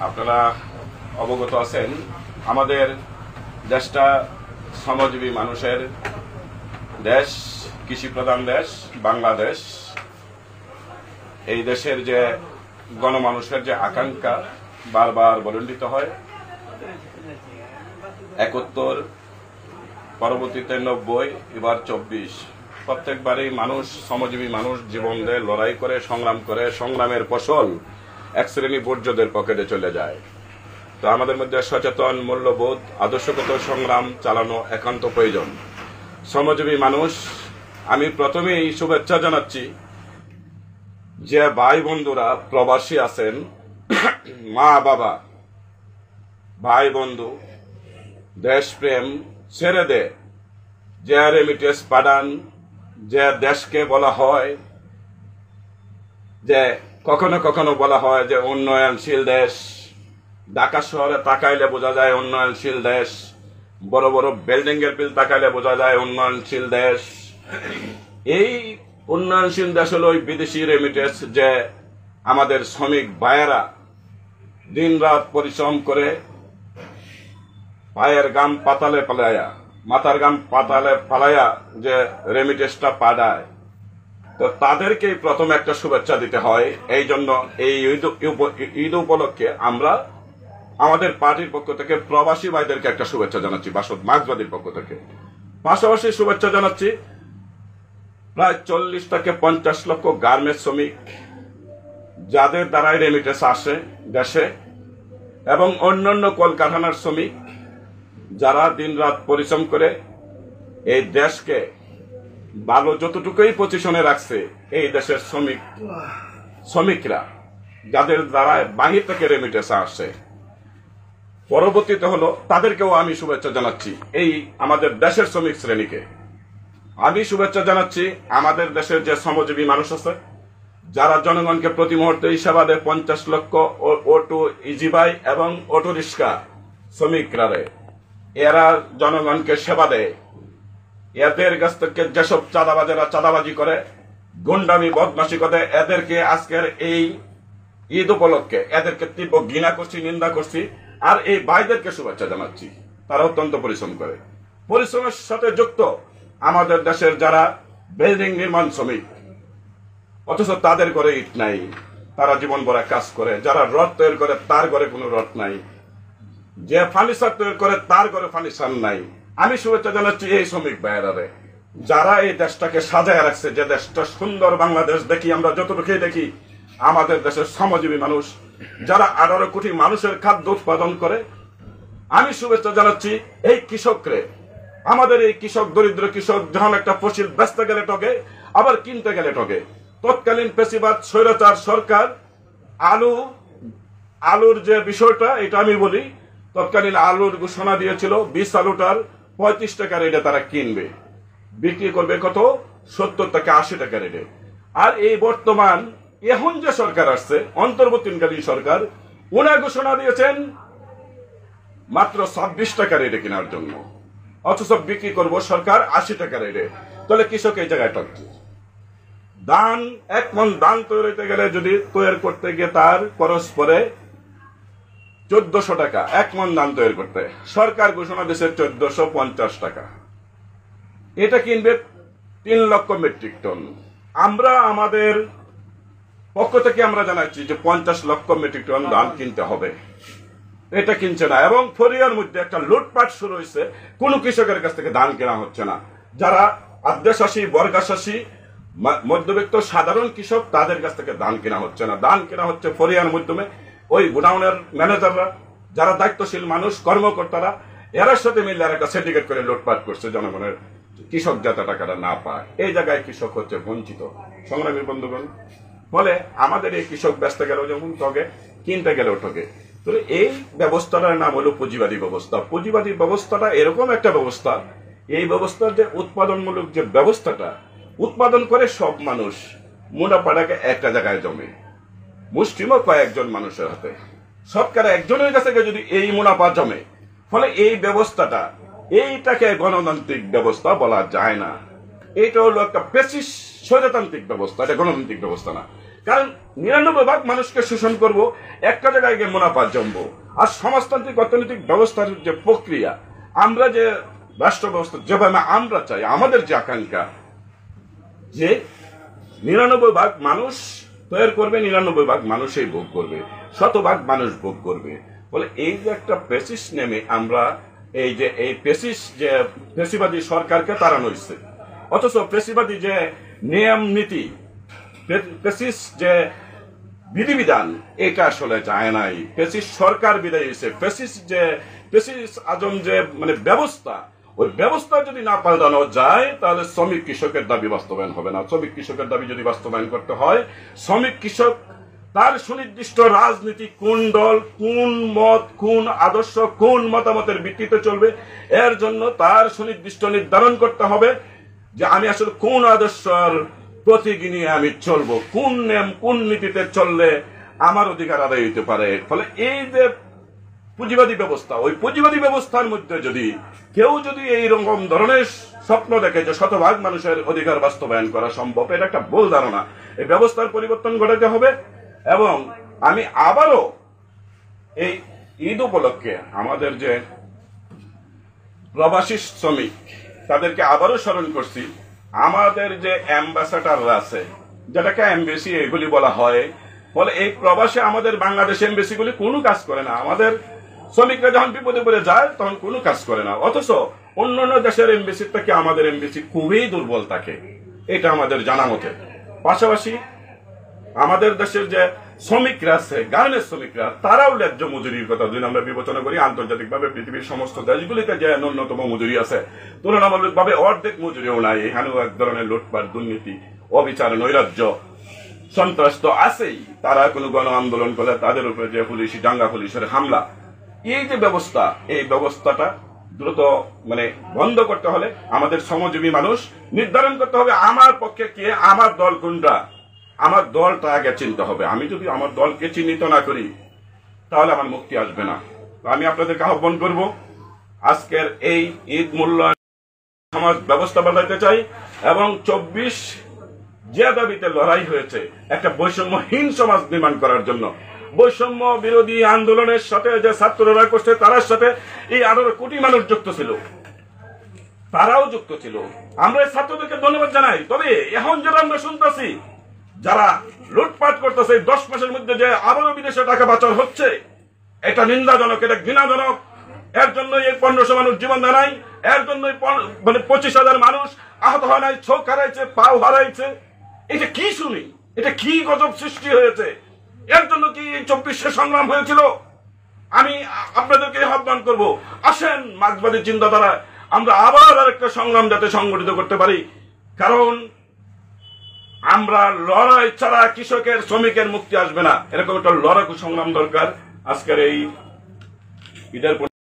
আপনারা অবগত আছেন আমাদের দেশটা শ্রমজীবী মানুষের দেশ, কৃষি প্রধান দেশ বাংলাদেশ। এই দেশের যে গণমানুষের যে আকাঙ্ক্ষা বারবার বলণ্ডিত হয়, 71, পরবর্তীতে 90, এবার 24, প্রত্যেকবারই মানুষ, শ্রমজীবী মানুষ জীবন দিয়ে লড়াই করে, সংগ্রাম করে, সংগ্রামের ফসল এক শ্রেণী বর্জ্যদের পকেটে চলে যায়। তো আমাদের মধ্যে সচেতন, মূল্যবোধ, আদর্শগত সংগ্রাম চালানো একান্ত প্রয়োজন। শ্রমজীবী মানুষ, আমি প্রথমেই শুভেচ্ছা জানাচ্ছি যে ভাই বন্ধুরা প্রবাসী আছেন, মা বাবা, ভাই বন্ধু, দেশপ্রেম ছেড়ে দে, যে রেমিটেন্স পাঠান, যে দেশকে বলা হয়, যে কখনো কখনো বলা হয় যে উন্নয়নশীল দেশ। ঢাকা শহরে তাকাইলে বোঝা যায় উন্নয়নশীল দেশ, বড় বড় বিল্ডিং এর বিল তাকাইলে বোঝা যায় উন্নয়নশীল দেশ। এই উন্নয়নশীল দেশ হলো ওই বিদেশি রেমিটেন্স, যে আমাদের শ্রমিক ভাইয়েরা দিন রাত পরিশ্রম করে পায়ের গাম পাতালে পালাইয়া, মাথার গাম পাতালে পালাইয়া যে রেমিটেন্সটা পাঠায়, তো তাদেরকেই প্রথম একটা শুভেচ্ছা দিতে হয়। এই জন্য এই ঈদ উপলক্ষে আমরা আমাদের পার্টির পক্ষ থেকে প্রবাসী ভাইদেরকে একটা শুভেচ্ছা জানাচ্ছি, বাসদ মার্ক্সবাদীর পক্ষ থেকে। পাশাপাশি শুভেচ্ছা জানাচ্ছি প্রায় 40 থেকে 50 লক্ষ গার্মেন্টস শ্রমিক, যাদের দ্বারাই রেমিটেন্স আসে দেশে, এবং অন্যান্য কলকারখানার শ্রমিক, যারা দিন রাত পরিশ্রম করে এই দেশকে ভালো যতটুকুই পজিশনে রাখছে। এই দেশের শ্রমিকরা, যাদের দ্বারা বাহির থেকে রেমিটেন্স আসে, পরবর্তীতে হলো তাদেরকেও আমি শুভেচ্ছা জানাচ্ছি। এই আমাদের দেশের শ্রমিক শ্রেণীকে আমি শুভেচ্ছা জানাচ্ছি। আমাদের দেশের যে শ্রমজীবী মানুষ আছে, যারা জনগণকে প্রতি মুহূর্তে সেবা দেয়, 50 লক্ষ অটো ইজিবাই এবং অটো রিক্সা শ্রমিকরা, এরা জনগণকে সেবা দেয়। এদের কাছ থেকে যেসব চাঁদাবাজেরা চাঁদাবাজি করে, গুন্ডামি বদমাশি করে, এদেরকে আজকের এই ঈদ উপলক্ষে এদেরকে তীব্র ঘৃণা করছি, নিন্দা করছি। আর এই ভাইদেরকে শুভেচ্ছা জানাচ্ছি, তারা অত্যন্ত পরিশ্রম করে। পরিশ্রমের সাথে যুক্ত আমাদের দেশের যারা বিল্ডিং নির্মাণ শ্রমিক, অথচ তাদের ঘরে ইট নাই, তারা জীবন ভরা কাজ করে। যারা রড তৈরি করে, তার ঘরে কোনো রড নাই। যে ফার্নিচার তৈরি করে, তার ঘরে ফার্নিচার নাই। আমি শুভেচ্ছা জানাচ্ছি এই শ্রমিক ভাইয়েরারে, যারা এই দেশটাকে সাজায় রাখছে। যে দেশটা সুন্দর বাংলাদেশ দেখি আমরা, যতটুকুই দেখি আমাদের দেশের শ্রমজীবী মানুষ, যারা 18 কোটি মানুষের খাদ্য উৎপাদন করে। আমি শুভেচ্ছা জানাচ্ছি এই কৃষকরে। আমাদের এই কৃষক, দরিদ্র কৃষক, যখন একটা ফসল বেচতে গেলে ঠকে, আবার কিনতে গেলে ঠকে। তৎকালীন পেশিবাদ স্বৈরাচার সরকার আলুর যে বিষয়টা, এটা আমি বলি, তৎকালীন আলুর ঘোষণা দিয়েছিল 20 আলুটার 35 টাকা রেটে তারা কিনবে, বিক্রি করবে কত, 70 থেকে 80 টাকা রেটে। আর এই বর্তমান এখন যে সরকার আসছে, অন্তর্বর্তীকালীন সরকার, ওনার ঘোষণা দিয়েছেন মাত্র 26 টাকা রেটে কেনার জন্য, অথচ বিক্রি করব সরকার 80 টাকা রেটে। তাহলে কৃষক এই জায়গায় ঠকছে। ধান, 1 মণ ধান তৈরি হতে গেলে, যদি তৈরি করতে গিয়ে তার খরচ পড়ে 1400 টাকা 1 মণ ধান তৈরি করতে, সরকার ঘোষণা দিয়েছে 1450 টাকা। এটা কিনবে 3 লক্ষ মেট্রিক টন। আমরা আমাদের পক্ষ থেকে আমরা জানাচ্ছি যে 50 লক্ষ মেট্রিক টন ধান কিনতে হবে, এটা কিনছে না। এবং ফরিয়ার মধ্যে একটা লুটপাট শুরু হয়েছে, কোন কৃষকের কাছ থেকে ধান কেনা হচ্ছে না। যারা আদ্যশাসী, বর্গাশাসী, মধ্যবিত্ত সাধারণ কৃষক, তাদের কাছ থেকে ধান কেনা হচ্ছে না। ধান কেনা হচ্ছে ফরিয়ার মাধ্যমে। ওই গোডাউনের ম্যানেজাররা, যারা দায়িত্বশীল মানুষ, কর্মকর্তারা, এর সাথে মিলে আর একটা সিন্ডিকেট করে লুটপাট করছে জনগণের, কৃষক যাতে টাকাটা না পায়। এই জায়গায় কৃষক হচ্ছে বঞ্চিত। সংগ্রামী বন্ধুগণ, ফলে আমাদের এই কৃষক বেচতে গেলেও যেমন ঠকে, কিনতে গেলেও ঠকে। তো এই ব্যবস্থাটার নাম হলো পুঁজিবাদী ব্যবস্থা। পুঁজিবাদী ব্যবস্থাটা এরকম একটা ব্যবস্থা, এই ব্যবস্থার যে উৎপাদনমূলক যে ব্যবস্থাটা, উৎপাদন করে সব মানুষ, মুনাফাটাকে একটা জায়গায় জমে, মুষ্টিমেয় কয়েকজন মানুষের হাতে, সরকার একজনের কাছে যদি এই মুনাফা জমে, ফলে এই ব্যবস্থাটা, এইটাকে গণতান্ত্রিক ব্যবস্থা বলা যায় না। এটা হলো একটা পেশিস স্বৈরতান্ত্রিক ব্যবস্থা, এটা গণতান্ত্রিক ব্যবস্থা না। কারণ 99 ভাগ মানুষকে শোষণ করব, একটা জায়গায় গিয়ে মুনাফা জমবো। আর সমাজতান্ত্রিক অর্থনৈতিক ব্যবস্থার যে প্রক্রিয়া, আমরা যে রাষ্ট্র ব্যবস্থা যেভাবে আমরা চাই, আমাদের যে আকাঙ্ক্ষা যে 99 ভাগ মানুষ তৈরি করবে, 99 ভাগ মানুষই ভোগ করবে, 100 ভাগ মানুষ ভোগ করবে। বলে এই যে একটা পেসিস নেমে আমরা এই যে এই পেসিস যে পেশিবাদী সরকারকে তাড়ানো হয়েছে, অথচ পেশিবাদী যে নিয়ম নীতি, পেসিস যে বিধিবিধান, এটা আসলে যায় নাই। পেসিস সরকার বিদায় হয়েছে। পেসিস আজম যে মানে ব্যবস্থা, ওই ব্যবস্থা যদি না পাল্টানো যায় তাহলে শ্রমিক কৃষকের দাবি বাস্তবায়ন হবে না। শ্রমিক কৃষকের দাবি যদি বাস্তবায়ন করতে হয়, শ্রমিক কৃষক তার সুনির্দিষ্ট রাজনীতি কোন দল, কোন মত, কোন আদর্শ, কোন মতামতের ভিত্তিতে চলবে, এর জন্য তার সুনির্দিষ্ট নির্ধারণ করতে হবে যে আমি আসলে কোন আদর্শের প্রতীক নিয়ে আমি চলবো, কোন নিয়ম কোন নীতিতে চললে আমার অধিকার আদায় হইতে পারে। ফলে এই যে পুঁজিবাদী ব্যবস্থা, ওই পুঁজিবাদী ব্যবস্থার মধ্যে যদি কেউ যদি এইরকম ধরনের স্বপ্ন দেখে যে 100 ভাগ মানুষের অধিকার বাস্তবায়ন করা সম্ভব, এটা একটা ভুল ধারণা। এই ব্যবস্থার পরিবর্তন ঘটাতে হবে। এবং আমি আবারও এই ঈদ উপলক্ষে আমাদের যে প্রবাসী শ্রমিক তাদেরকে আবারও স্মরণ করছি, আমাদের যে অ্যাম্বাসাডাররা আছে, যেটাকে এমবেসি এগুলি বলা হয়, বলে এই প্রবাসে আমাদের বাংলাদেশ এমবেসিগুলি কোনো কাজ করে না। আমাদের শ্রমিকরা যখন বিপদে পড়ে যায় তখন কোনো কাজ করে না, অথচ অন্যান্য দেশের এমবেসির থেকে আমাদের এমবেসি খুবই দুর্বল থাকে, এটা আমাদের জানা মতে। পাশাপাশি আমাদের দেশের যে শ্রমিকরা আছে, গার্মেন্টস শ্রমিকরা, তারাও ন্যায্য মজুরির কথা যদি আমরা বিবেচনা করি, আন্তর্জাতিকভাবে পৃথিবীর সমস্ত দেশগুলিতে যে ন্যূনতম মজুরি আছে, তুলনামূলকভাবে অর্ধেক মজুরিও নাই। এখানেও এক ধরনের লুটপাট, দুর্নীতি, অবিচার, নৈরাজ্য, সন্ত্রাস তো আছেই। তারা কোনো গণ আন্দোলন করলে তাদের উপরে যে পুলিশি দাঙ্গা, পুলিশের হামলা, এই যে ব্যবস্থা, এই ব্যবস্থাটা দ্রুত মানে বন্ধ করতে হলে আমাদের শ্রমজীবী মানুষ নির্ধারণ করতে হবে আমার পক্ষে কে, আমার দল কোনটা, আমার দলটা আগে চিনতে হবে। আমি যদি আমার দলকে চিহ্নিত না করি তাহলে আমার মুক্তি আসবে না। আমি আপনাদেরকে আহ্বান করব, আজকের এই ঈদ মূল্যায়ন সমাজ ব্যবস্থা বদলাতে চাই এবং 24 যে দাবিতে লড়াই হয়েছে একটা বৈষম্যহীন সমাজ নির্মাণ করার জন্য, বৈষম্য বিরোধী আন্দোলনের সাথে যে ছাত্ররা করছে তার সাথে এই 18 কোটি মানুষ যুক্ত ছিল, তারাও যুক্ত ছিল। আমরা এই ছাত্রদেরকে ধন্যবাদ জানাই। তবে এখন যেটা আমরা শুনতেছি, যারা লুটপাট করতেছে 10 মাসের মধ্যে যে আবারও বিদেশে টাকা পাচার হচ্ছে, এটা নিন্দাজনক, এটা ঘৃণাজনক। এর জন্য এই 1500 মানুষ জীবন দেয়, এর জন্য মানে 25,000 মানুষ আহত হয় নাই, চোখ হারাইছে, পাও হারাইছে। এটা কি শুনি, এটা কি গজব সৃষ্টি হয়েছে? এর জন্য কি 24 সংগ্রাম হয়েছিল? আমি আপনাদেরকে আহ্বান করব, আসেন মার্ক্সবাদী চিন্তাধারা আমরা আবার আরেকটা সংগ্রাম যাতে সংগঠিত করতে পারি। কারণ আমরা লড়াই ছাড়া কৃষকের, শ্রমিকের মুক্তি আসবে না। এরকম একটা লড়াকু সংগ্রাম দরকার। আজকের এই ঈদের